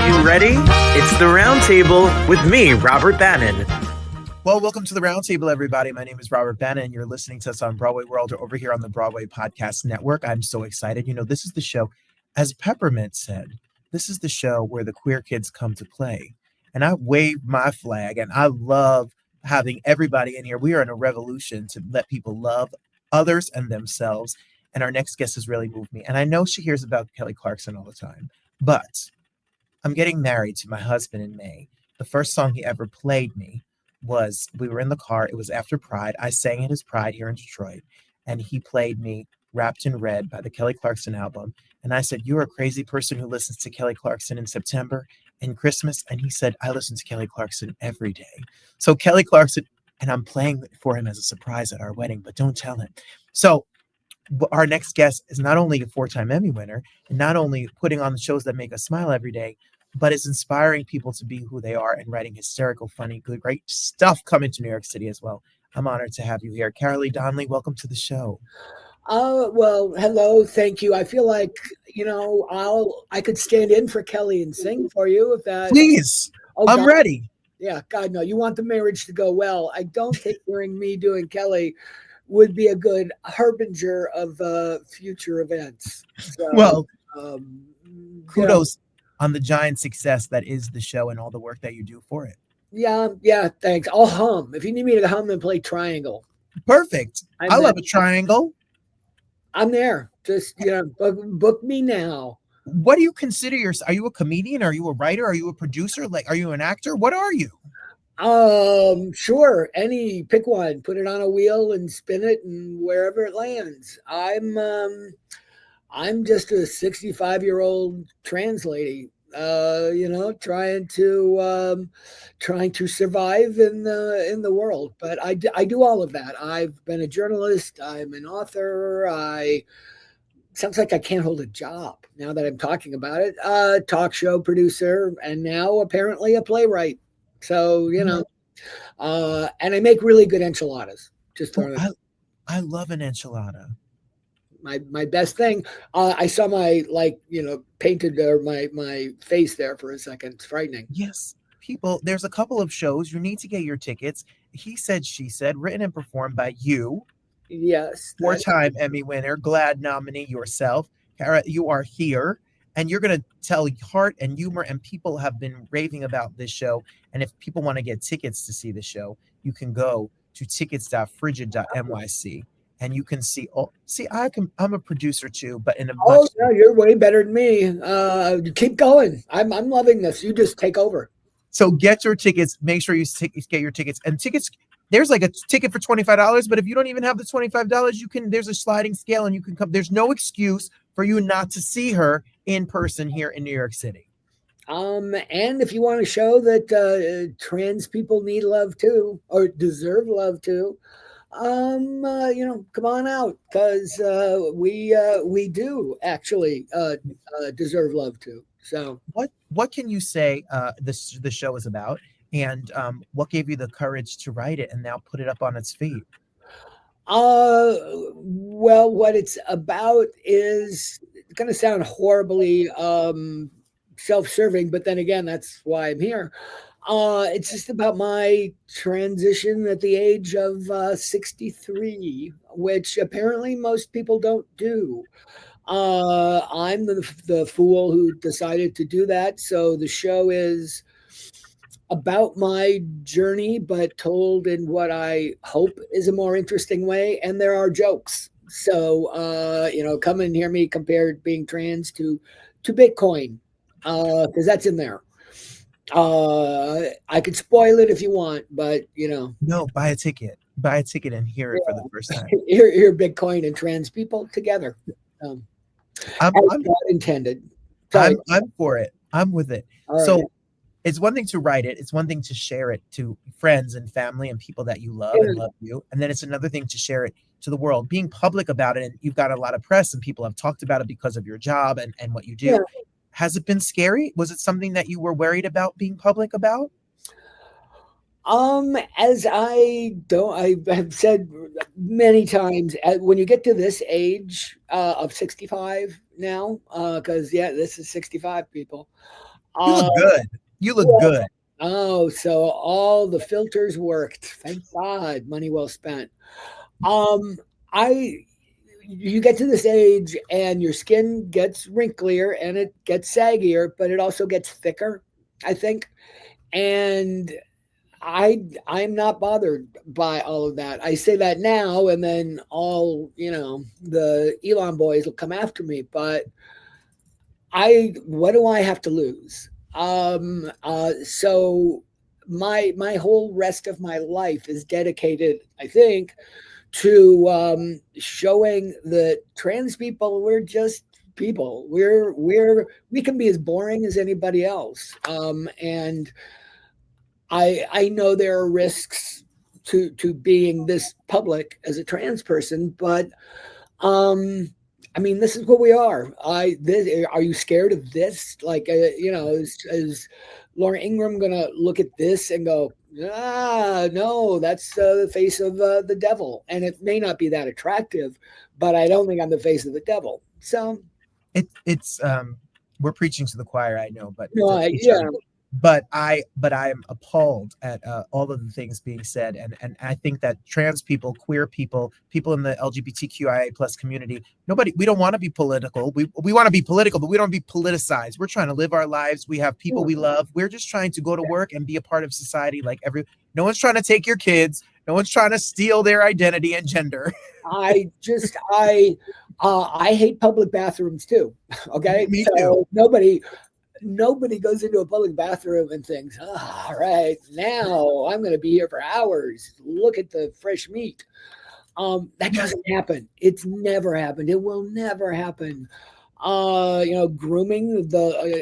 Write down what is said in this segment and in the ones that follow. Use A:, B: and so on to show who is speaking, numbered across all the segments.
A: You ready? It's the Roundtable with me, Robert Bannon.
B: Well, welcome to the Roundtable, everybody. My name is Robert Bannon, and you're listening to us on Broadway World or over here on the Broadway Podcast Network. I'm so excited. You know, this is the show, as Peppermint said, this is the show where the queer kids come to play. And I wave my flag, and I love having everybody in here. We are in a revolution to let people love others and themselves. And our next guest has really moved me. And I know she hears about Kelly Clarkson all the time, but I'm getting married to my husband in May. The first song he ever played me was, we were in the car. It was after Pride. I sang at his Pride here in Detroit, and he played me Wrapped in Red by the Kelly Clarkson album. And I said, "You're a crazy person who listens to Kelly Clarkson in September and Christmas." And he said, "I listen to Kelly Clarkson every day." So Kelly Clarkson, and I'm playing for him as a surprise at our wedding, but don't tell him. So our next guest is not only a 4-time Emmy winner and not only putting on the shows that make us smile every day, but is inspiring people to be who they are and writing hysterical, funny, good, great stuff coming to New York City as well. I'm honored to have you here. Caragh Donley, welcome to the show.
C: Well, hello, thank you. I feel like, I could stand in for Kelly and sing for you if that.
B: Please, I'm
C: God.
B: ready.
C: Yeah, God, no, you want the marriage to go well. I don't think hearing me doing Kelly would be a good harbinger of future events. So,
B: well, kudos on the giant success that is the show and all the work that you do for it.
C: Yeah, thanks. I'll hum. If you need me to hum and play triangle.
B: Perfect. I love a triangle.
C: I'm there. Just, book me now.
B: What do you consider yourself? Are you a comedian? Are you a writer? Are you a producer? Like, are you an actor? What are you?
C: Sure. Pick one, put it on a wheel and spin it and wherever it lands. I'm just a 65-year-old trans lady, trying to survive in the world. But I do all of that. I've been a journalist. I'm an author. Sounds like I can't hold a job now that I'm talking about it. Talk show producer, and now apparently a playwright. So, and I make really good enchiladas. Just throwing it.
B: I love an enchilada.
C: My best thing. I saw my painted my face there for a second. It's frightening.
B: Yes. People, there's a couple of shows. You need to get your tickets. He Said, She Said, written and performed by you.
C: Yes.
B: 4-time Emmy winner, GLAAD nominee yourself. Caragh, you are here. And you're going to tell heart and humor, and people have been raving about this show. And if people want to get tickets to see the show, you can go to tickets.frigid.nyc. And you can see. I'm a producer too, but in a.
C: Oh no, you're way better than me. Keep going. I'm loving this. You just take over.
B: So get your tickets. Make sure you get your tickets. And tickets. There's like a ticket for $25, but if you don't even have the $25, you can. There's a sliding scale, and you can come. There's no excuse for you not to see her in person here in New York City.
C: And if you want to show that trans people need love too, or deserve love too, come on out, because we do actually deserve love too. So
B: what can you say the show is about, and what gave you the courage to write it and now put it up on its feet?
C: Well, what it's about is going to sound horribly self-serving, but then again, that's why I'm here. It's just about my transition at the age of 63, which apparently most people don't do. I'm the fool who decided to do that. So the show is about my journey, but told in what I hope is a more interesting way. And there are jokes. So, come and hear me compare being trans to Bitcoin, because that's in there. I could spoil it if you want, but
B: no, buy a ticket and hear it for the first time.
C: hear Bitcoin and trans people together.
B: I'm
C: not intended.
B: I'm for it. I'm with it.
C: All
B: so
C: right.
B: It's one thing to write it. It's one thing to share it to friends and family and people that you love and love you. And then it's another thing to share it to the world, being public about it. And you've got a lot of press and people have talked about it because of your job and what you do. Yeah. Has it been scary? Was it something that you were worried about being public about?
C: As I have said many times, when you get to this age of 65 now, because this is 65 people,
B: You look good. You look
C: Well,
B: good.
C: oh, so all the filters worked. Thank God. Money well spent. Um, I you get to this age and your skin gets wrinklier and it gets saggier, but it also gets thicker, I think. And I'm not bothered by all of that. I say that now, and then all the Elon boys will come after me. But what do I have to lose? So my whole rest of my life is dedicated, I think, to showing that trans people, we're just people. We can be as boring as anybody else. And I know there are risks to being this public as a trans person, but I mean, this is what we are. Are you scared of this? Like, is Laura Ingraham gonna look at this and go, no, that's the face of the devil, and it may not be that attractive, but I don't think I'm the face of the devil. So
B: It's we're preaching to the choir, I know, but
C: no,
B: to each other. But I am appalled at all of the things being said, and I think that trans people, queer people, people in the LGBTQIA plus community, we don't want to be political. We want to be political, but we don't be politicized. We're trying to live our lives. We have people we love. We're just trying to go to work and be a part of society. No one's trying to take your kids. No one's trying to steal their identity and gender.
C: I hate public bathrooms too. Okay,
B: Me too.
C: Nobody goes into a public bathroom and thinks, all right, now I'm going to be here for hours. Look at the fresh meat. That doesn't happen. It's never happened. It will never happen. Grooming.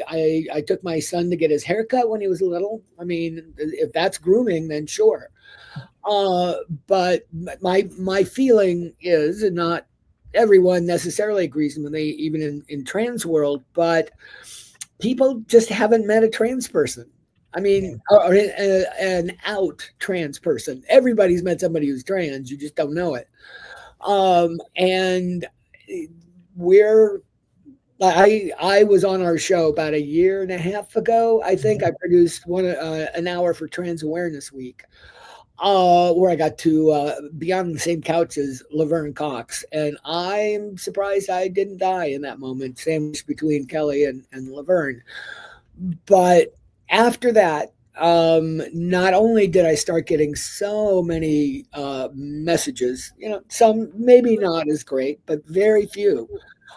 C: I took my son to get his haircut when he was little. I mean, if that's grooming, then sure. But my feeling is, and not everyone necessarily agrees with me, even in trans world, but people just haven't met a trans person. I mean, or an out trans person. Everybody's met somebody who's trans. You just don't know it. And I was on our show about a year and a half ago. I think I produced an hour for Trans Awareness Week, where I got to be on the same couch as Laverne Cox. And I'm surprised I didn't die in that moment, sandwiched between Kelly and Laverne. But after that, not only did I start getting so many messages, some maybe not as great, but very few.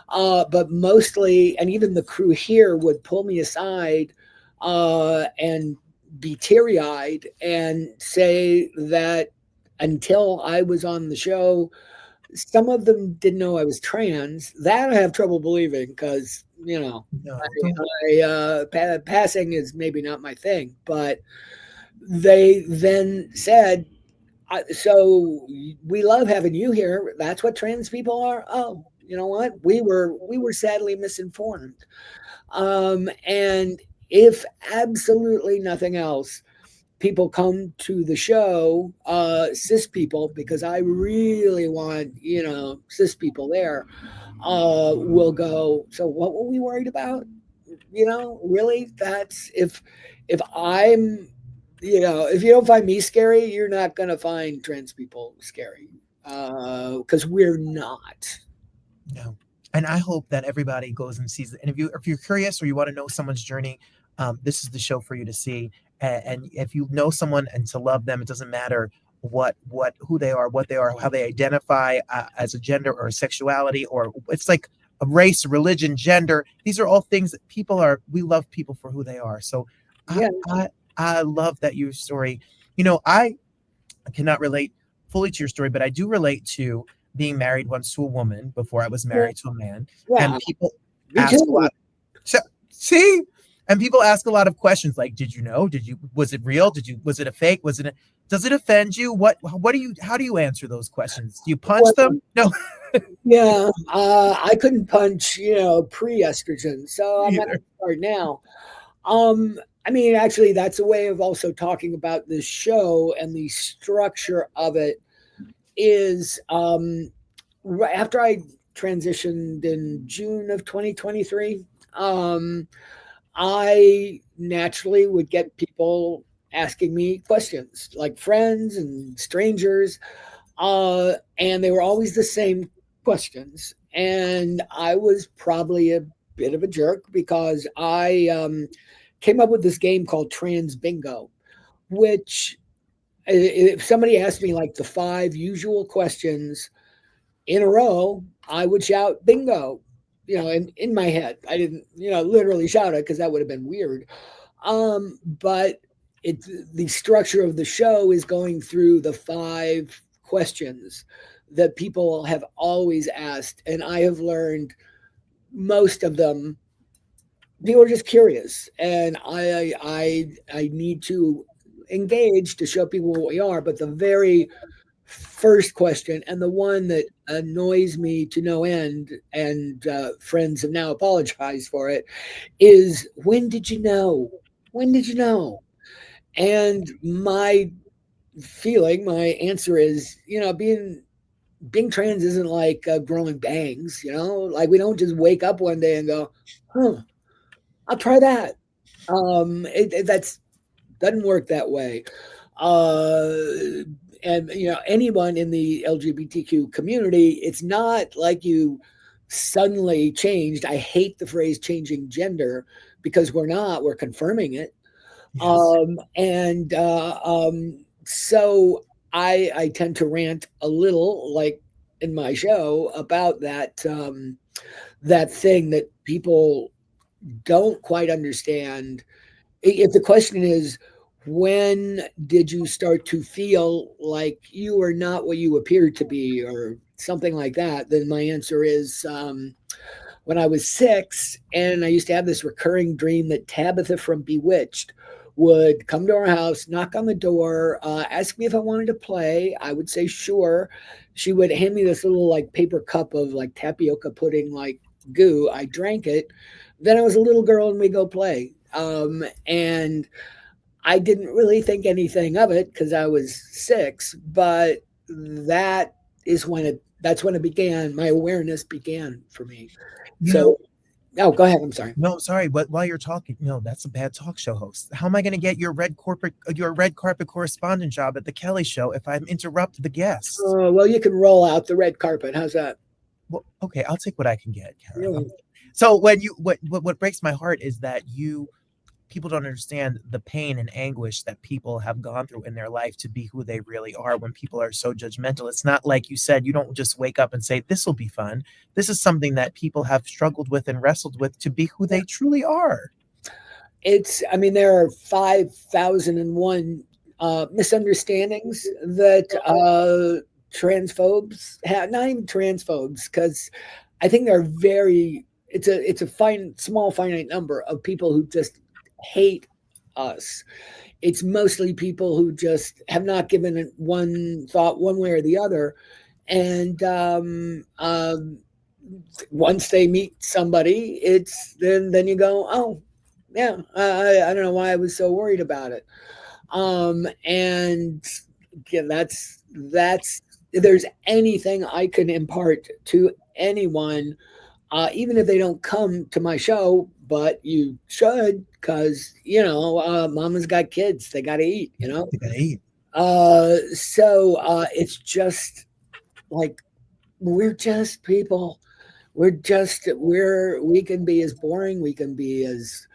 C: But mostly, and even the crew here would pull me aside and be teary-eyed and say that until I was on the show, some of them didn't know I was trans. That I have trouble believing because, passing is maybe not my thing. But they then said, so we love having you here. That's what trans people are. Oh, you know what? We were sadly misinformed. And if absolutely nothing else, people come to the show, cis people, because I really want, cis people there, will go, so what were we worried about? Really? That's if I'm, if you don't find me scary, you're not going to find trans people scary, because we're not.
B: No. And I hope that everybody goes and sees it. And if you're curious or you want to know someone's journey, this is the show for you to see. And if you know someone and to love them, it doesn't matter who they are, what they are, how they identify as a gender or a sexuality, or it's like a race, religion, gender. These are all things that we love people for who they are. So
C: Yeah.
B: I love that your story. I cannot relate fully to your story, but I do relate to being married once to a woman before I was married to a man.
C: Yeah.
B: And people ask a lot. See? And people ask a lot of questions like, did you know? Was it real? Was it a fake? Does it offend you? How do you answer those questions? Do you punch them? No.
C: Yeah. I couldn't punch, pre-estrogen. So I'm not going to start now. I mean, actually, that's a way of also talking about this show, and the structure of it is after I transitioned in June of 2023, I naturally would get people asking me questions, like friends and strangers, and they were always the same questions. And I was probably a bit of a jerk because I came up with this game called Trans Bingo, which if somebody asked me like the 5 usual questions in a row, I would shout bingo, in my head. I didn't, literally shout it because that would have been weird. But the structure of the show is going through the 5 questions that people have always asked, and I have learned most of them. People are just curious, and I need to engage to show people what we are. But the very first question, and the one that annoys me to no end, and friends have now apologized for it, is when did you know? When did you know? And my answer is, being trans isn't like growing bangs, like we don't just wake up one day and go, huh, I'll try that. That's doesn't work that way. And anyone in the LGBTQ community, it's not like you suddenly changed. I hate the phrase changing gender because we're not. We're confirming it.
B: Yes.
C: And so I tend to rant a little, like in my show, about that thing that people don't quite understand. If the question is, when did you start to feel like you are not what you appeared to be, or something like that, then my answer is when I was 6, and I used to have this recurring dream that Tabitha from Bewitched would come to our house, knock on the door, ask me if I wanted to play. I would say sure. She would hand me this little like paper cup of like tapioca pudding, like goo. I drank it. Then I was a little girl and we go play. And I didn't really think anything of it because I was 6, but that's when it began. My awareness began for me. So, go ahead. I'm sorry.
B: No, sorry, but while you're talking, that's a bad talk show host. How am I going to get your red carpet correspondent job at the Kelly Show if I'm interrupt the guests?
C: Well, you can roll out the red carpet. How's that?
B: Well, okay, I'll take what I can get, Caragh.
C: Really?
B: So what breaks my heart is that people don't understand the pain and anguish that people have gone through in their life to be who they really are. When people are so judgmental, it's not like you said, you don't just wake up and say, this will be fun. This is something that people have struggled with and wrestled with to be who they truly are.
C: There are 5,001 misunderstandings that transphobes have. Not even transphobes, because I think there are it's a small finite number of people who just hate us. It's mostly people who just have not given it one thought one way or the other. And once they meet somebody, then you go, oh yeah, I don't know why I was so worried about it. And again, that's if there's anything I can impart to anyone, even if they don't come to my show, but you should, because mama's got kids, they got to eat.
B: They gotta eat.
C: So it's just like, we're just people. We can be as boring, we can be as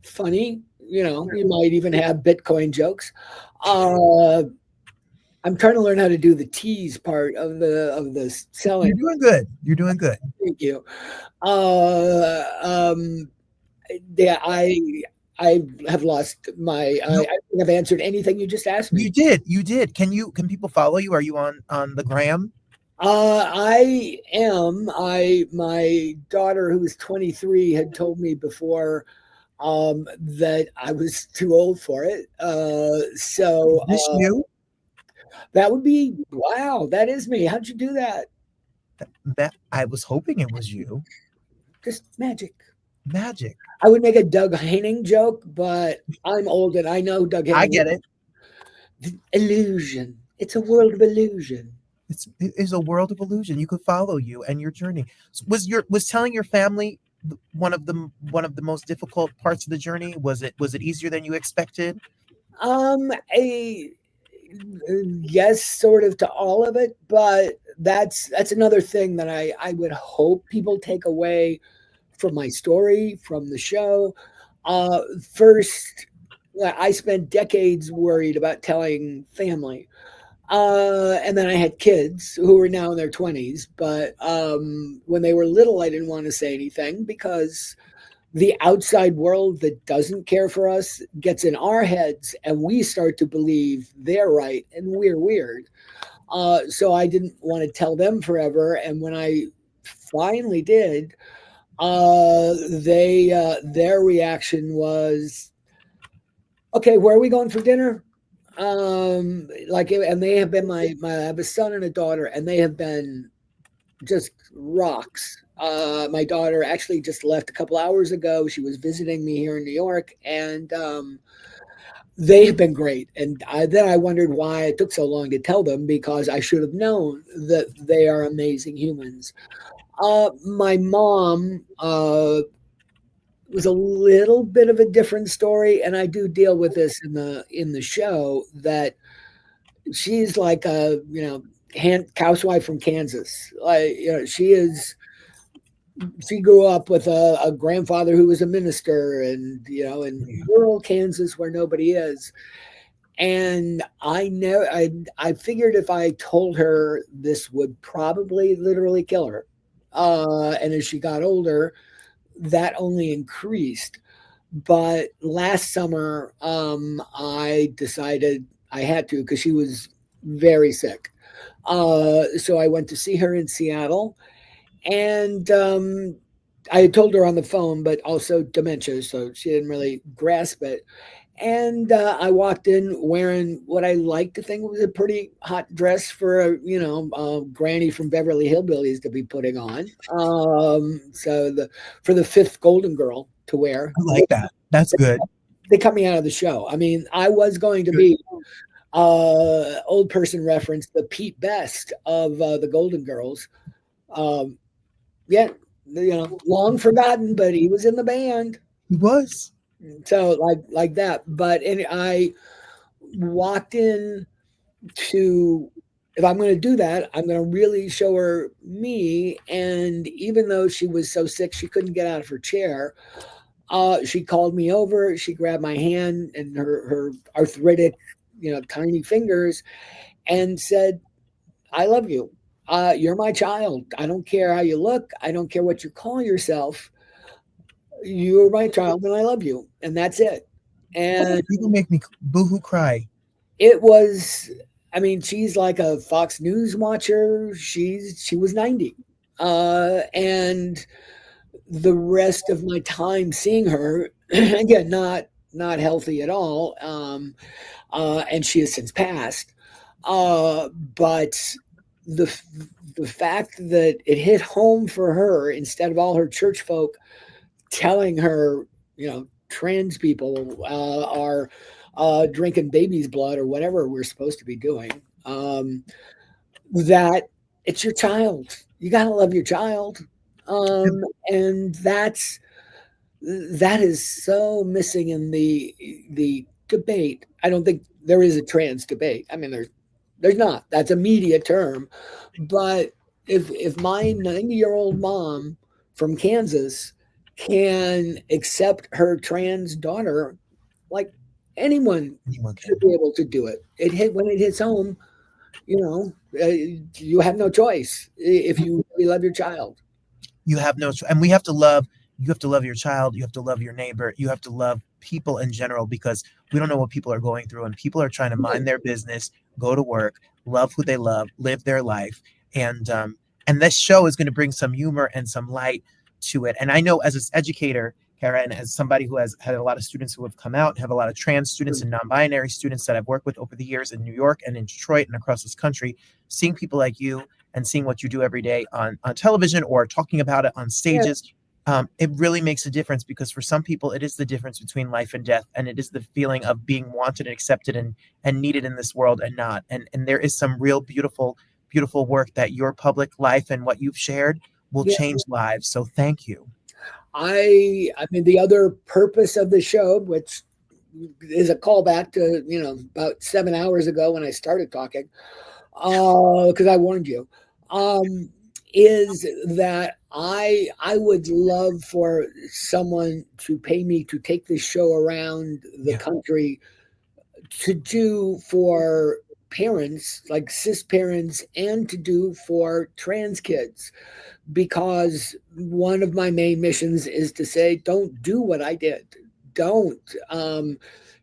C: funny. You might even have Bitcoin jokes. I'm trying to learn how to do the tease part of the selling.
B: You're doing good.
C: Thank you. Yeah, I have lost my. I think I've answered anything you just asked me.
B: You did. Can people follow you? Are you on the gram?
C: I am. My daughter, who was 23, had told me before that I was too old for it. So
B: Is this you?
C: That would be, wow. That is me. How'd you do that?
B: That I was hoping it was you.
C: Just magic.
B: Magic.
C: I would make a Doug Henning joke, but I'm old and I know Doug Henning.
B: I get it.
C: Illusion. It's a world of illusion.
B: It is a world of illusion. You could follow you and your journey. Was telling your family one of the most difficult parts of the journey? Was it easier than you expected?
C: A yes, sort of to all of it, but that's another thing that I would hope people take away from my story, from the show. First, I spent decades worried about telling family. And then I had kids who were now in their 20s, but when they were little, I didn't want to say anything because the outside world that doesn't care for us gets in our heads and we start to believe they're right and we're weird. So I didn't want to tell them forever. And when I finally did, their reaction was, okay, where are we going for dinner? And they have been my I have a son and a daughter, and they have been just rocks. My daughter actually just left a couple hours ago. She was visiting me here in New York, and they have been great. And then I wondered why it took so long to tell them because I should have known that they are amazing humans. My mom was a little bit of a different story, and I do deal with this in the show that she's like a housewife from Kansas. Like she grew up with a grandfather who was a minister, and in rural Kansas where nobody is. And I figured if I told her this would probably literally kill her. And as she got older, that only increased. But last summer, I decided I had to because she was very sick. So I went to see her in Seattle, and I had told her on the phone, but also dementia, so she didn't really grasp it. And I walked in wearing what I like to think was a pretty hot dress for a granny from Beverly Hillbillies to be putting on. So for the fifth Golden Girl to wear.
B: I like that. That's good.
C: They cut me out of the show. I mean, I was going to be old person reference, the Pete Best of the Golden Girls. Um, yeah, long forgotten, but he was in the band.
B: He was.
C: So like that. But I walked in to, if I'm going to do that, I'm going to really show her me. And even though she was so sick she couldn't get out of her chair, she called me over. She grabbed my hand and her arthritic, tiny fingers, and said, "I love you. You're my child. I don't care how you look. I don't care what you call yourself. You're my child, and I love you." And that's it. And
B: People make me boohoo cry.
C: it was, I mean, she's like a Fox News watcher. She was 90. And the rest of my time seeing her, again, not healthy at all. And she has since passed. But the the fact that it hit home for her, instead of all her church folk telling her, trans people are drinking baby's blood or whatever we're supposed to be doing, that it's your child. You got to love your child. And that is so missing in the debate. I don't think there is a trans debate. I mean, there's not. That's a media term. But if my 90-year-old mom from Kansas can accept her trans daughter, like anyone
B: Anyone can.
C: should be able to do it. When it hits home, you have no choice if you really love your child.
B: You have no and we have to love. You have to love your child. You have to love your neighbor. You have to love people in general because we don't know what people are going through, and people are trying to mind their business, go to work, love who they love, live their life, and this show is going to bring some humor and some light to it. And I know as an educator, Caragh, and as somebody who has had a lot of students who have come out, have a lot of trans students and non-binary students that I've worked with over the years in New York and in Detroit and across this country, seeing people like you and seeing what you do every day on television or talking about it on stages, it really makes a difference because for some people, it is the difference between life and death. And it is the feeling of being wanted and accepted and needed in this world and not. And there is some real beautiful, beautiful work that your public life and what you've shared will
C: Yeah.
B: change lives. So thank you.
C: I mean, the other purpose of the show, which is a callback to, about 7 hours ago when I started talking, because I warned you, is that I would love for someone to pay me to take this show around the country to do for parents, like cis parents, and to do for trans kids, because one of my main missions is to say, don't do what I did. Don't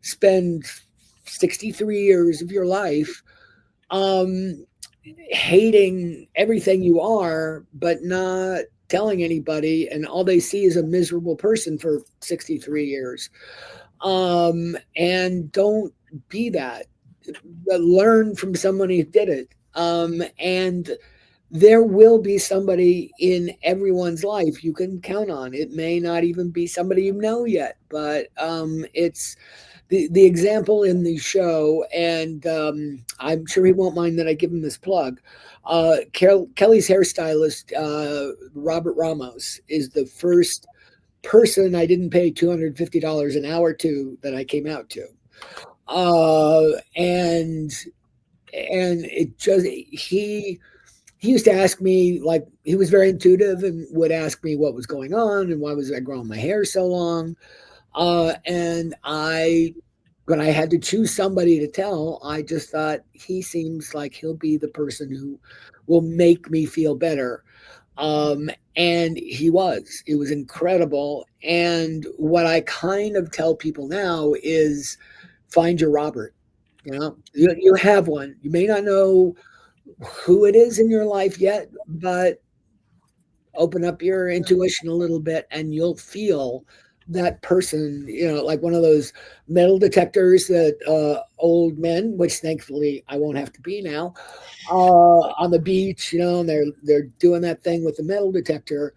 C: spend 63 years of your life hating everything you are, but not telling anybody, and all they see is a miserable person for 63 years. And don't be that. Learn from someone who did it. And there will be somebody in everyone's life you can count on. It may not even be somebody you know yet, but it's the example in the show, and I'm sure he won't mind that I give him this plug. Kelly's hairstylist, Robert Ramos, is the first person I didn't pay $250 an hour to that I came out to. And it just, he used to ask me, like, he was very intuitive and would ask me what was going on and why was I growing my hair so long. And when I had to choose somebody to tell, I just thought he seems like he'll be the person who will make me feel better. And he was. It was incredible. And what I kind of tell people now is find your Robert. You have one. You may not know who it is in your life yet, but open up your intuition a little bit and you'll feel that person, like one of those metal detectors that old men, which thankfully I won't have to be now, on the beach, and they're doing that thing with the metal detector.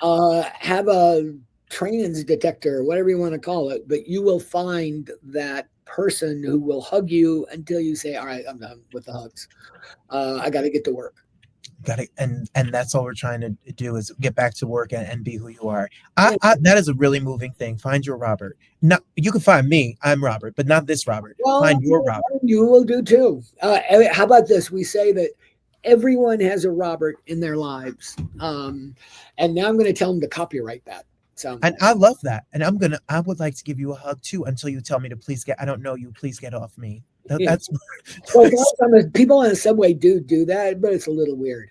C: Have a trans detector, whatever you want to call it, but you will find that person who will hug you until you say, all right, I'm done with the hugs. I got to get to work.
B: Got it. And that's all we're trying to do is get back to work and be who you are. That is a really moving thing. Find your Robert. Not, you can find me. I'm Robert, but not this Robert.
C: Well,
B: find your Robert.
C: You will do too. How about this? We say that everyone has a Robert in their lives. And now I'm going to tell them to copyright that. So,
B: and I love that. And I would like to give you a hug too until you tell me to I don't know you, please get off me. That's
C: well, people on the subway do that, but it's a little weird.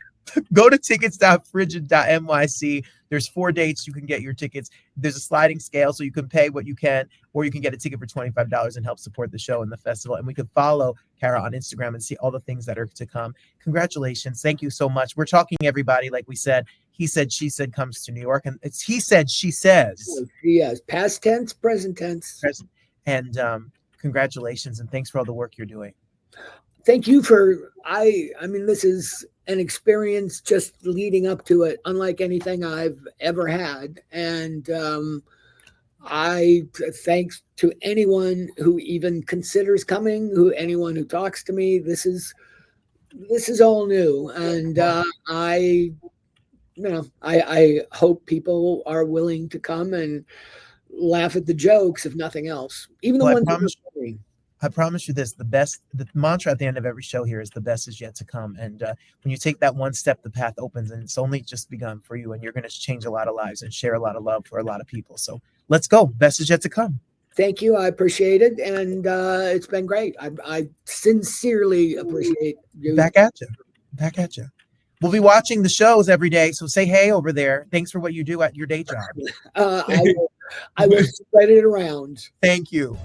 B: Go to tickets.frigid.nyc. There's 4 dates you can get your tickets. There's a sliding scale, so you can pay what you can, or you can get a ticket for $25 and help support the show and the festival. And we can follow Caragh on Instagram and see all the things that are to come. Congratulations. Thank you so much. We're talking, everybody, like we said, he said, she said, comes to New York. And it's he said, she says.
C: Yes, past tense, present tense.
B: And congratulations, and thanks for all the work you're doing.
C: Thank you for, I mean, this is an experience just leading up to it, unlike anything I've ever had. And I thanks to anyone who even considers coming, anyone who talks to me. This is all new. And I hope people are willing to come and laugh at the jokes, if nothing else. Even the ones that are funny.
B: I promise you this, the mantra at the end of every show here is the best is yet to come. And when you take that one step, the path opens, and it's only just begun for you. And you're going to change a lot of lives and share a lot of love for a lot of people. So let's go. Best is yet to come.
C: Thank you. I appreciate it. And it's been great. I sincerely appreciate you.
B: Back at you. We'll be watching the shows every day. So say hey over there. Thanks for what you do at your day job.
C: I will spread it around.
B: Thank you.